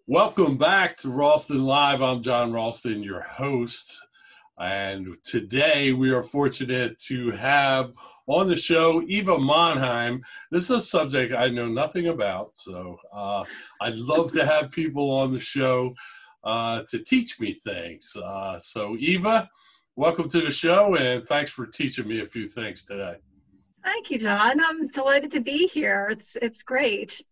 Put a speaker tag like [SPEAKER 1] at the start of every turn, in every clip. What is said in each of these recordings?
[SPEAKER 1] Welcome back to Ralston Live. I'm John Ralston, your host. And today we are fortunate to have on the show Eva Monheim. This is a subject I know nothing about, so I'd love to have people on the show to teach me things. So Eva, welcome to the show, and thanks for teaching me a few things today.
[SPEAKER 2] Thank you, John. I'm delighted to be here. It's great.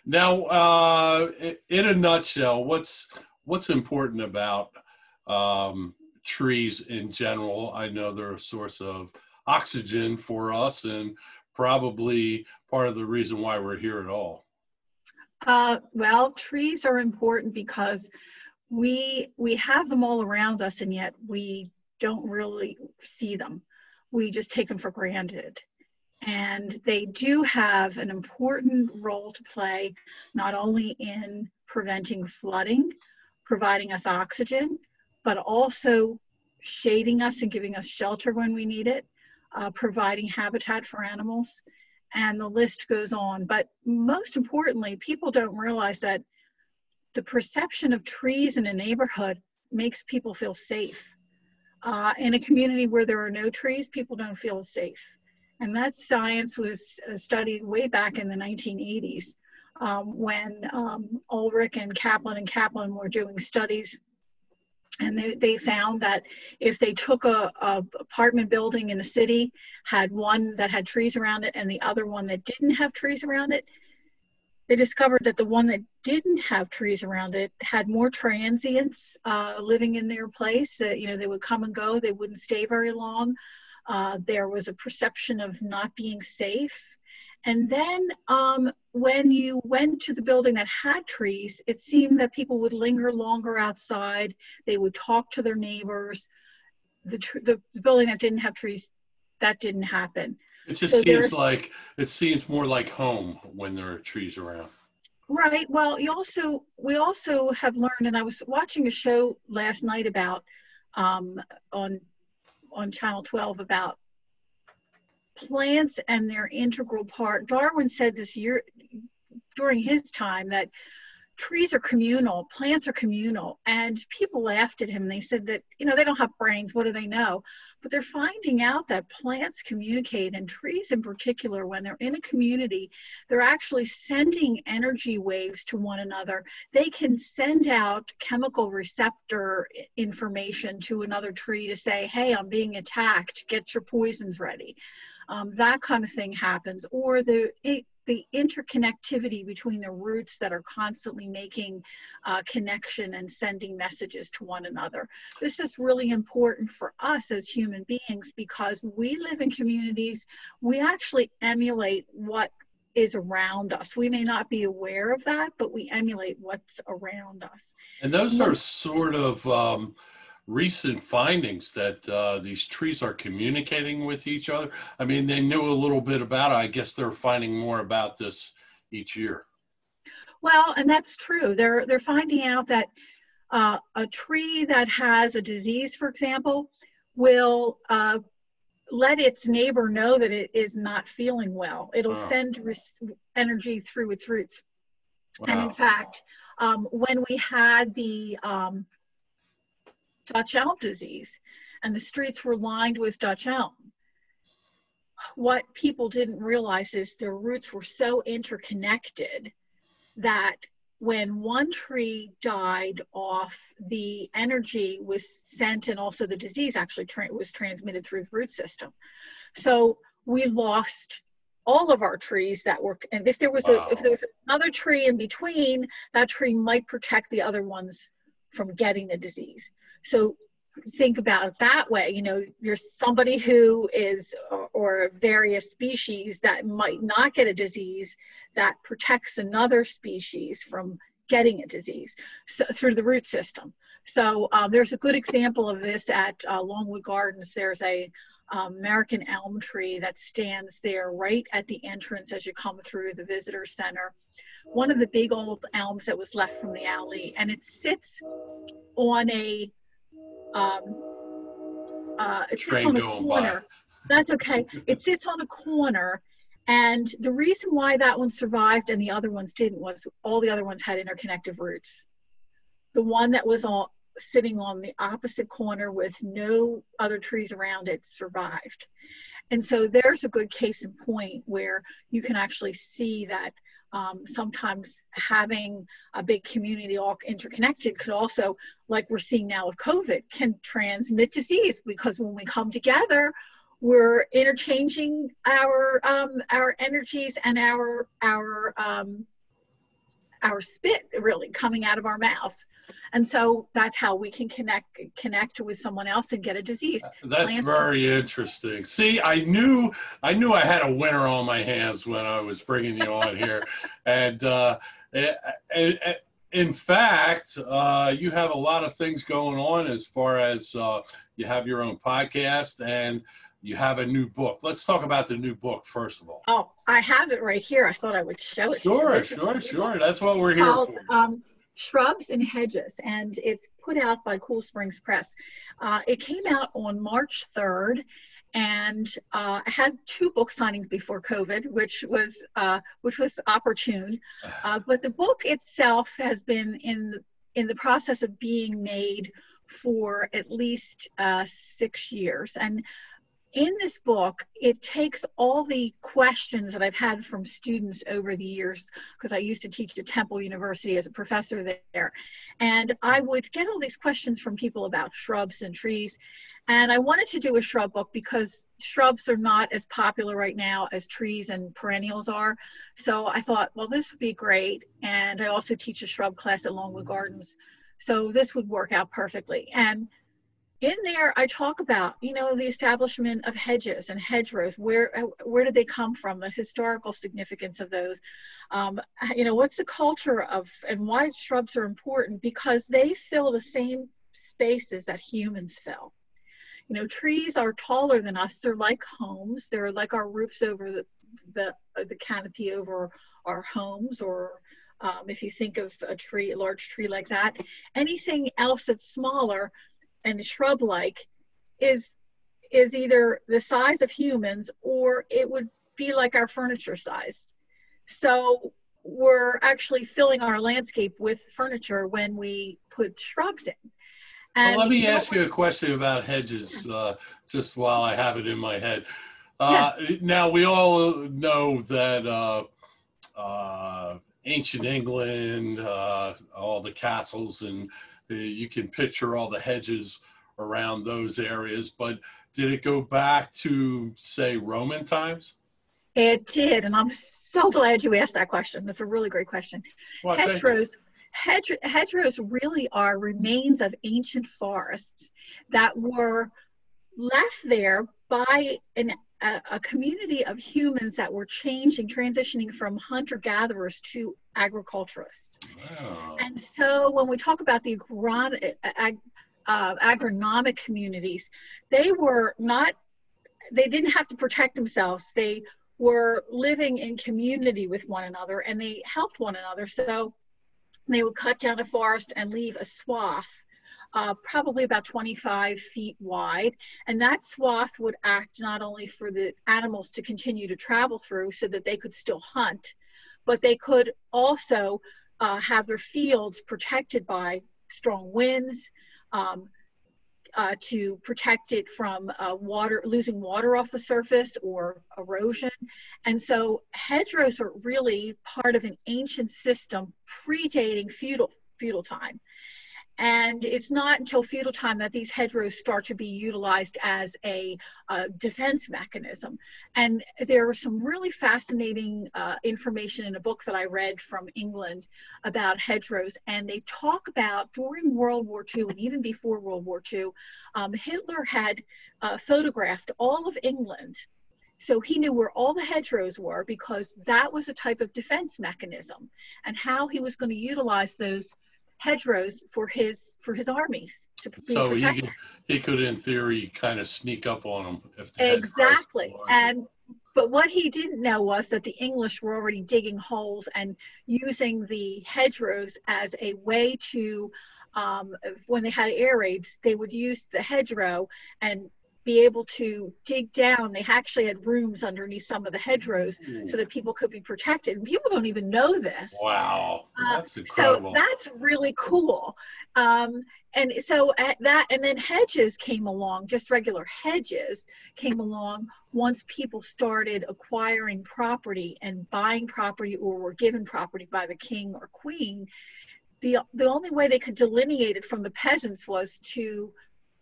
[SPEAKER 1] Now, in a nutshell, what's important about trees in general? I know they're a source of oxygen for us and probably part of the reason why we're here at all.
[SPEAKER 2] Well, trees are important because we have them all around us, and yet we don't really see them. We just take them for granted. And they do have an important role to play, not only in preventing flooding, providing us oxygen, but also shading us and giving us shelter when we need it, providing habitat for animals, and the list goes on. But most importantly, people don't realize that the perception of trees in a neighborhood makes people feel safe. In a community where there are no trees, people don't feel safe. And that science was studied way back in the 1980s when Ulrich and Kaplan were doing studies. And they found that if they took a apartment building in a city, had one that had trees around it and the other one that didn't have trees around it, they discovered that the one that didn't have trees around it had more transients living in their place. That, they would come and go, they wouldn't stay very long. There was a perception of not being safe. And then when you went to the building that had trees, it seemed that people would linger longer outside. They would talk to their neighbors. The building that didn't have trees, that didn't happen.
[SPEAKER 1] It just seems more like home when there are trees around.
[SPEAKER 2] Right. Well, we also have learned, and I was watching a show last night about on Channel 12 about plants and their integral part. Darwin said this year during his time that trees are communal, plants are communal, and people laughed at him. They said that, they don't have brains, what do they know? But they're finding out that plants communicate, and trees in particular, when they're in a community, they're actually sending energy waves to one another. They can send out chemical receptor information to another tree to say, hey, I'm being attacked, get your poisons ready. That kind of thing happens. Or the interconnectivity between the roots that are constantly making connection and sending messages to one another. This is really important for us as human beings because we live in communities. We actually emulate what is around us. We may not be aware of that, but we emulate what's around us.
[SPEAKER 1] And those are sort of recent findings that these trees are communicating with each other. I mean, they knew a little bit about it. I guess they're finding more about this each year.
[SPEAKER 2] Well, and that's true. They're finding out that a tree that has a disease, for example, will let its neighbor know that it is not feeling well. It'll send energy through its roots. Wow. And in fact, when we had the Dutch elm disease, and the streets were lined with Dutch elm. What people didn't realize is their roots were so interconnected that when one tree died off, the energy was sent, and also the disease actually was transmitted through the root system. So we lost all of our trees that were, and if there was another tree in between, that tree might protect the other ones from getting the disease. So think about it that way. There's somebody who is, or various species that might not get a disease that protects another species from getting a disease through the root system. So there's a good example of this at Longwood Gardens. There's a American elm tree that stands there right at the entrance as you come through the visitor center. One of the big old elms that was left from the alley, and it sits on a corner. That's okay. It sits on a corner, And the reason why that one survived and the other ones didn't was all the other ones had interconnective roots. The one that was all sitting on the opposite corner with no other trees around it survived. And so there's a good case in point where you can actually see that sometimes having a big community all interconnected could also, like we're seeing now with COVID, can transmit disease, because when we come together, we're interchanging our energies and our spit really coming out of our mouths. And so that's how we can connect with someone else and get a disease.
[SPEAKER 1] That's very interesting. See, I knew I had a winner on my hands when I was bringing you on here. And in fact, you have a lot of things going on as far as you have your own podcast and you have a new book. Let's talk about the new book, first of all.
[SPEAKER 2] Oh, I have it right here. I thought I would show it.
[SPEAKER 1] Sure. That's what we're here for.
[SPEAKER 2] Shrubs and Hedges, and it's put out by Cool Springs Press. It came out on March 3rd, and I had 2 book signings before COVID, which was opportune. But the book itself has been in the process of being made for at least 6 years. And in this book, it takes all the questions that I've had from students over the years, because I used to teach at Temple University as a professor there. And I would get all these questions from people about shrubs and trees. And I wanted to do a shrub book because shrubs are not as popular right now as trees and perennials are. So I thought, well, this would be great. And I also teach a shrub class at Longwood Gardens. So this would work out perfectly. And in there, I talk about, the establishment of hedges and hedgerows. Where did they come from? The historical significance of those. What's the culture of, and why shrubs are important? Because they fill the same spaces that humans fill. Trees are taller than us. They're like homes. They're like our roofs over the canopy over our homes, or if you think of a large tree like that. Anything else that's smaller and shrub-like is either the size of humans, or it would be like our furniture size. So we're actually filling our landscape with furniture when we put shrubs in. And
[SPEAKER 1] let me ask you a question about hedges, just while I have it in my head. Now, we all know that ancient England, all the castles, and you can picture all the hedges around those areas, but did it go back to, say, Roman times?
[SPEAKER 2] It did, and I'm so glad you asked that question. That's a really great question.
[SPEAKER 1] Well,
[SPEAKER 2] hedgerows really are remains of ancient forests that were left there by a community of humans that were transitioning from hunter-gatherers to agriculturalists.
[SPEAKER 1] Wow.
[SPEAKER 2] And so when we talk about the agronomic communities, they didn't have to protect themselves. They were living in community with one another, and they helped one another. So they would cut down a forest and leave a swath, probably about 25 feet wide. And that swath would act not only for the animals to continue to travel through so that they could still hunt, but they could also have their fields protected by strong winds, to protect it from losing water off the surface or erosion. And so hedgerows are really part of an ancient system predating feudal time. And it's not until feudal time that these hedgerows start to be utilized as a defense mechanism. And there was some really fascinating information in a book that I read from England about hedgerows. And they talk about during World War II and even before World War II, Hitler had photographed all of England. So he knew where all the hedgerows were, because that was a type of defense mechanism, and how he was going to utilize those hedgerows for his armies to be protected.
[SPEAKER 1] So he could in theory kind of sneak up on them if the
[SPEAKER 2] exactly. But what he didn't know was that the English were already digging holes and using the hedgerows as a way to when they had air raids, they would use the hedgerow and be able to dig down. They actually had rooms underneath some of the hedgerows so that people could be protected. And people don't even know this.
[SPEAKER 1] Wow, that's
[SPEAKER 2] So
[SPEAKER 1] incredible.
[SPEAKER 2] that's really cool. And so at that, and then hedges came along, just regular hedges came along once people started acquiring property and buying property or were given property by the king or queen. The only way they could delineate it from the peasants was to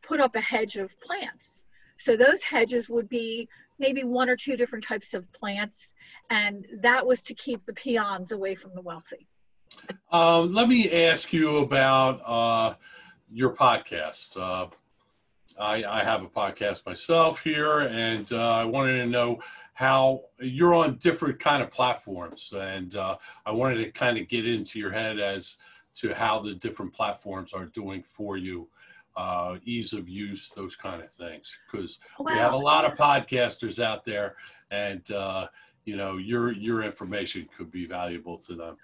[SPEAKER 2] put up a hedge of plants. So those hedges would be maybe 1 or 2 different types of plants, and that was to keep the peons away from the wealthy.
[SPEAKER 1] Let me ask you about your podcast. I have a podcast myself here, and I wanted to know how you're on different kind of platforms, and I wanted to kind of get into your head as to how the different platforms are doing for you, ease of use, those kind of things, because we have a lot of podcasters out there, and your information could be valuable to them.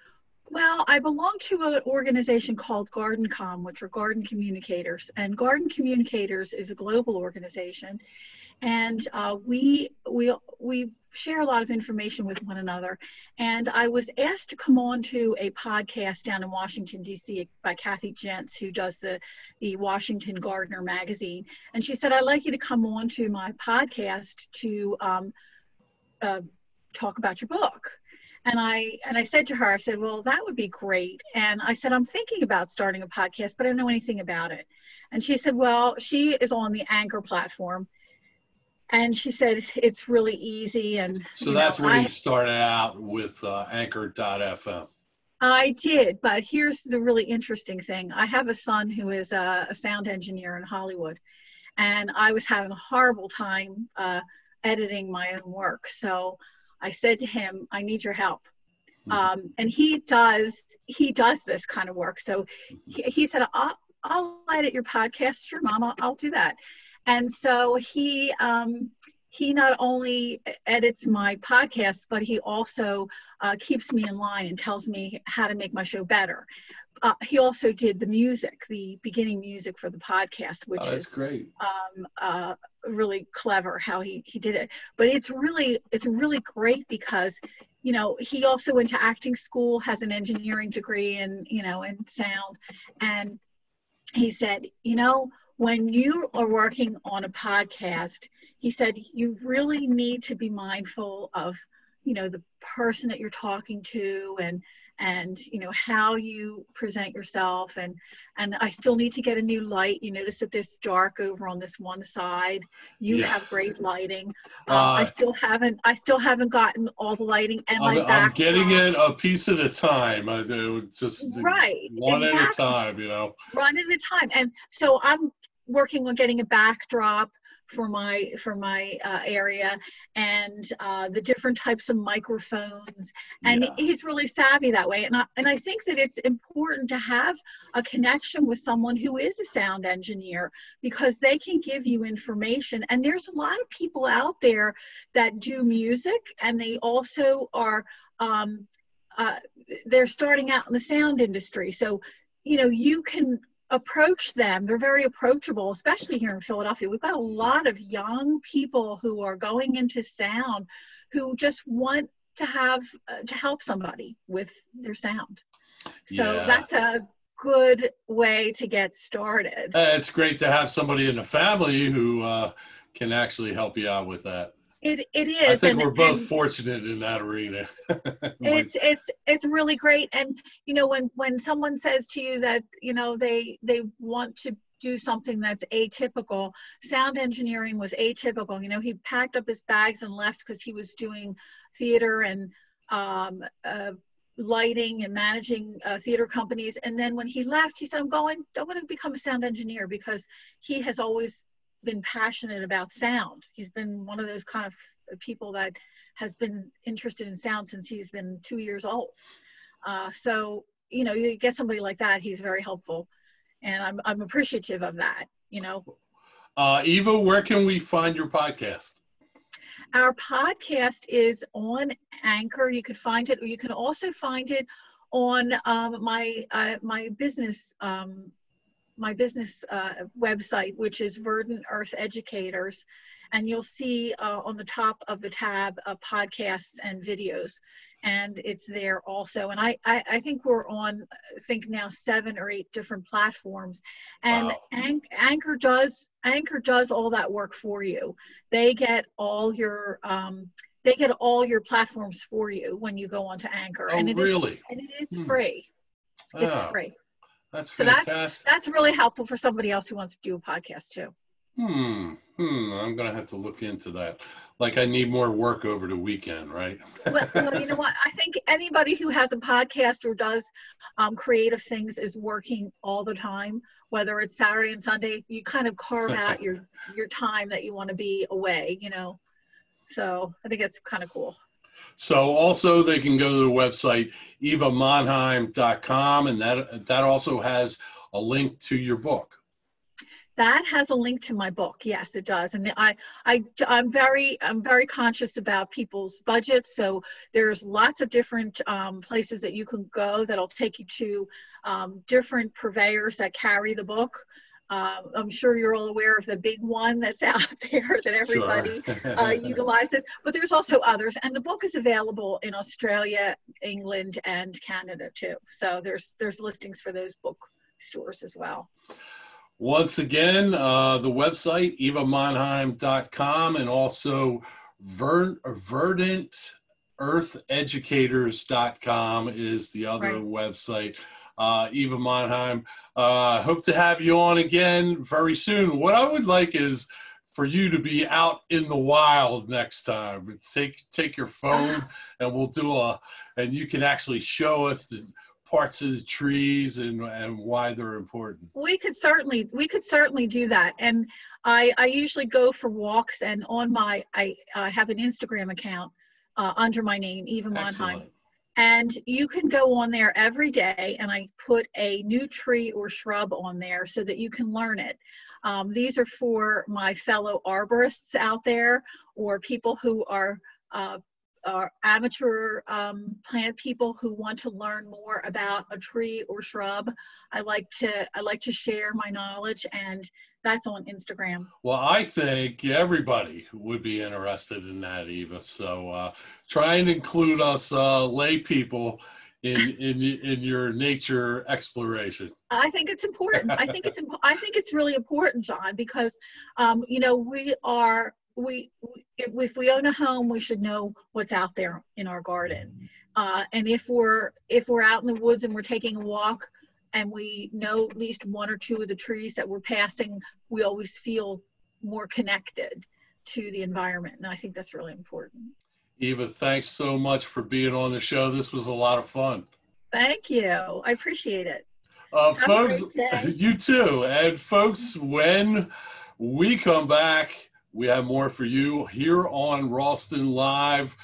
[SPEAKER 2] Well, I belong to an organization called GardenCom, which are Garden Communicators. And Garden Communicators is a global organization. And we share a lot of information with one another. And I was asked to come on to a podcast down in Washington, D.C. by Kathy Gents, who does the Washington Gardener magazine. And she said, I'd like you to come on to my podcast to talk about your book. And I said to her, I said, well, that would be great. And I said, I'm thinking about starting a podcast, but I don't know anything about it. And she said, well, she is on the Anchor platform. And she said, it's really easy. And
[SPEAKER 1] so that's where you started out with Anchor.fm.
[SPEAKER 2] I did, but here's the really interesting thing. I have a son who is a sound engineer in Hollywood, and I was having a horrible time editing my own work. So I said to him, I need your help. And he does this kind of work. So he said, I'll edit your podcast. Sure, Mama, I'll do that. And so he not only edits my podcast, but he also keeps me in line and tells me how to make my show better. He also did the music, the beginning music for the podcast, which is
[SPEAKER 1] great.
[SPEAKER 2] Really clever how he did it. But it's really great because, he also went to acting school, has an engineering degree in sound. And he said, when you are working on a podcast, he said, you really need to be mindful of, the person that you're talking to and how you present yourself. And I still need to get a new light. You notice that this dark over on this one side. You have great lighting. I still haven't gotten all the lighting, and I'm
[SPEAKER 1] getting it a piece at a time. I do just one at a time,
[SPEAKER 2] One at a time. And so I'm working on getting a backdrop for my area, and the different types of microphones, and he's really savvy that way. And I think that it's important to have a connection with someone who is a sound engineer, because they can give you information. And there's a lot of people out there that do music, and they also are they're starting out in the sound industry. So you can approach them. They're very approachable, especially here in Philadelphia. We've got a lot of young people who are going into sound who just want to have to help somebody with their sound. So that's a good way to get started.
[SPEAKER 1] It's great to have somebody in the family who can actually help you out with that.
[SPEAKER 2] It is.
[SPEAKER 1] I think we're both fortunate in that arena.
[SPEAKER 2] It's really great. And when someone says to you that they want to do something that's atypical, sound engineering was atypical. He packed up his bags and left because he was doing theater and lighting and managing theater companies. And then when he left, he said, I'm going to become a sound engineer, because he has always been passionate about sound. He's been one of those kind of people that has been interested in sound since he's been 2 years old. So you get somebody like that, he's very helpful, and I'm appreciative of that.
[SPEAKER 1] Eva, where can we find your podcast?
[SPEAKER 2] Our podcast is on Anchor. You could find it, or you can also find it on my business my business website, which is Verdant Earth Educators, and you'll see on the top of the tab podcasts and videos, and it's there also. And I think we're on, I think now 7 or 8 different platforms, and
[SPEAKER 1] Wow.
[SPEAKER 2] Anchor does all that work for you. They get all your platforms for you when you go onto Anchor,
[SPEAKER 1] Oh,
[SPEAKER 2] and it
[SPEAKER 1] really?
[SPEAKER 2] is
[SPEAKER 1] Hmm.
[SPEAKER 2] free. It's
[SPEAKER 1] Oh,
[SPEAKER 2] free.
[SPEAKER 1] that's
[SPEAKER 2] So
[SPEAKER 1] fantastic.
[SPEAKER 2] that's really helpful for somebody else who wants to do a podcast too.
[SPEAKER 1] I'm gonna have to look into that. Like I need more work over the weekend, right?
[SPEAKER 2] Well, you know what? I think anybody who has a podcast or does creative things is working all the time, whether it's Saturday and Sunday. You kind of carve out your time that you want to be away, you know. So I think it's kind of cool.
[SPEAKER 1] So also they can go to the website evamonheim.com, and that also has a link to your book.
[SPEAKER 2] That has a link to my book. Yes, it does. And I'm very conscious about people's budgets. So there's lots of different places that you can go that'll take you to different purveyors that carry the book. I'm sure you're all aware of the big one that's out there that
[SPEAKER 1] Sure.
[SPEAKER 2] everybody utilizes, but there's also others. And the book is available in Australia, England, and Canada too. So there's listings for those book stores as well.
[SPEAKER 1] Once again, the website, evamonheim.com, and also verdanteartheducators.com is the other
[SPEAKER 2] Right.
[SPEAKER 1] website. Eva Monheim, hope to have you on again very soon. What I would like is for you to be out in the wild next time. Take your phone and we'll do and you can actually show us the parts of the trees and why they're important.
[SPEAKER 2] We could certainly do that. And I usually go for walks, and on I have an Instagram account under my name, Eva Monheim.
[SPEAKER 1] Excellent.
[SPEAKER 2] And you can go on there every day, and I put a new tree or shrub on there so that you can learn it. These are for my fellow arborists out there, or people who are amateur plant people who want to learn more about a tree or shrub. I like to share my knowledge, and that's on Instagram.
[SPEAKER 1] Well, I think everybody would be interested in that, Eva. So try and include us lay people in your nature exploration.
[SPEAKER 2] I think it's important. I think it's really important, John, because you know, if we own a home, we should know what's out there in our garden. And if we're out in the woods and we're taking a walk and we know at least 1 or 2 of the trees that we're passing, we always feel more connected to the environment. And I think that's really important.
[SPEAKER 1] Eva, thanks so much for being on the show. This was a lot of fun.
[SPEAKER 2] Thank you. I appreciate it.
[SPEAKER 1] Folks, you too. And folks, when we come back, we have more for you here on Ralston Live.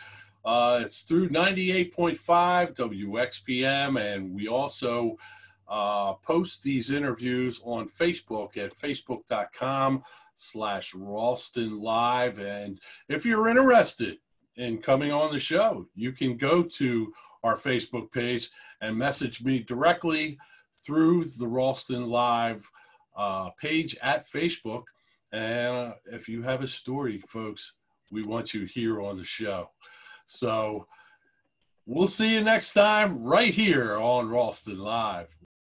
[SPEAKER 1] It's through 98.5 WXPM, and we also post these interviews on Facebook at facebook.com/Ralston Live. And if you're interested in coming on the show, you can go to our Facebook page and message me directly through the Ralston Live page at Facebook. And if you have a story, folks, we want you here on the show. So we'll see you next time right here on Ralston Live.